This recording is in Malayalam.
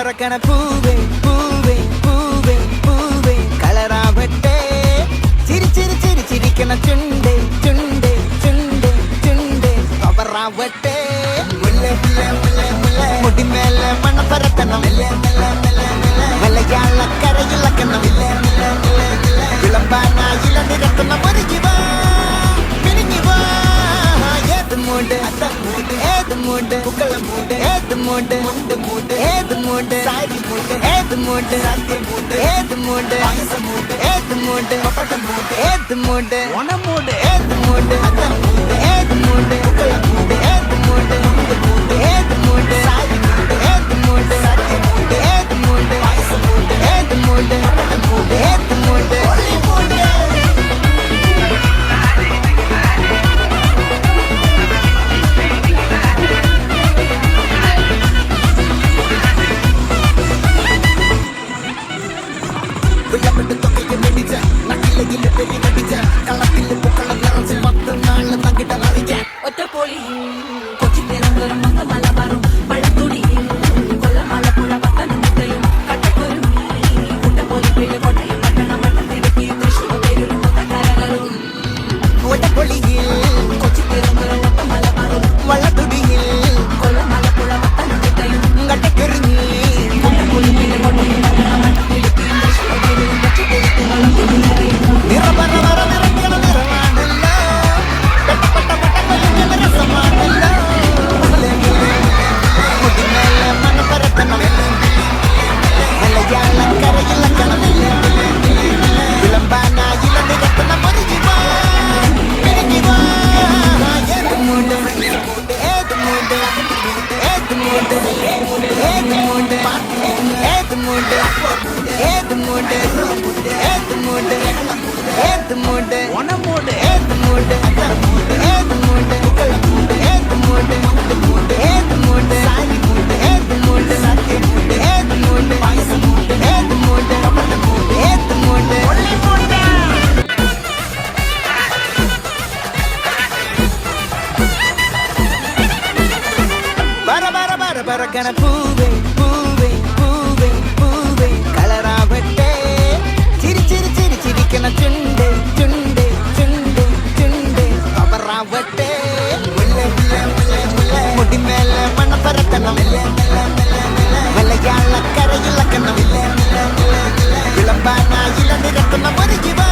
പറക്കണ പൂവേ പൂവേ പൂവേ പൂവേ കളറാവട്ടെ ചിരി ചിരി ചിരി ചിരിക്കണ ചുണ്ട് ചുണ്ട് ചുണ്ട് ചുണ്ട് കവറാവട്ടെ മുടിമേലെ മണ്ണ പറക്കണം മലയാളക്കരയിളക്കണം വിളമ്പാനായില നിരക്കുന്ന മുരുകിവാ പിരിഞ്ഞിവാ ഏത് മൂട് ഏത് മൂട് ഏത് മൂട് ഏത് മൂട് ഏത് മൂട് ഏത് മൂട് ഏത് മൂട് ഏത് മൂട് ഓണമൂട് ഏത് മൂട് ഏത് മൂട് ഏത് മൂട് ഏത് മൂട് ഏത് മൂട് ഏത് മൂട് ഏത് മൂട് ഏത് മൂട് ഒറ്റപ്പോളി കൊച്ചി തിരുവനന്തപുരം മലബാറും പഴത്തൊടി കൊല്ലമലപ്പുഴ പത്തനംതിട്ടയും കട്ടക്കൊരുമി കുട്ടപ്പോലിപ്പേര് കോട്ടയം പട്ടണം പട്ടത്തിരക്കി തൃശ്ശൂർ പേരും കൊത്തക്കാരകളും ഒറ്റപ്പൊളിയിൽ കൊച്ചി തിരുവനന്തപുരം മലബാറും വള്ളത്തുടിയിൽ കൊല്ലമലപ്പുഴ പത്തനംതിട്ടയും കട്ടക്കൊരുങ്ങി കുട്ടപ്പോലിപ്പേര് കോട്ടയം പട്ടണം പട്ടത്തിരക്കി തൃശ്ശൂർ പേരും കൊച്ചുപൊളിത്തുകളും നിറപറ നിറയ്ക്കണ നിറമാണല്ലോ പെട്ടപ്പെട്ട പട്ടക്കൊലിക്കുന്ന രസമാണല്ലോ മുടിമേലെ മണ്ണ പരത്തണം മലയാളക്കരയിളക്കണം വിളമ്പാനായില നിരക്കുന്ന മുരുകിവാ പിരിഞ്ഞിവാ ഏത് മൂട് ഏത് മൂട് ഏത് മൂട് ഏത് മൂട് ഏത് മൂട് ഏത് മൂട് ഏത് മൂട് ഏത് മൂട് ഓണമൂട് ഏത് മൂട് ഏത് മൂട് ഏത് മൂട് ഏത് മൂട് ഏത് മൂട് ഏത് മൂട് ഏത് മൂട് ഏത് മൂട് പറക്കണ പൂവേ പൂവേ പൂവേ പൂവേ കളറാവട്ടെ ചിരി ചിരി ചിരി ചിരിക്കണ ചുണ്ട് ചുണ്ട് ചുണ്ട് ചുണ്ട് കവറാവട്ടെ മുടിമേലെ മണ്ണ പറക്കണം മലയാളക്കരയിളക്കണം വിളമ്പാനായില നിരക്കുന്ന മുരുകിവാ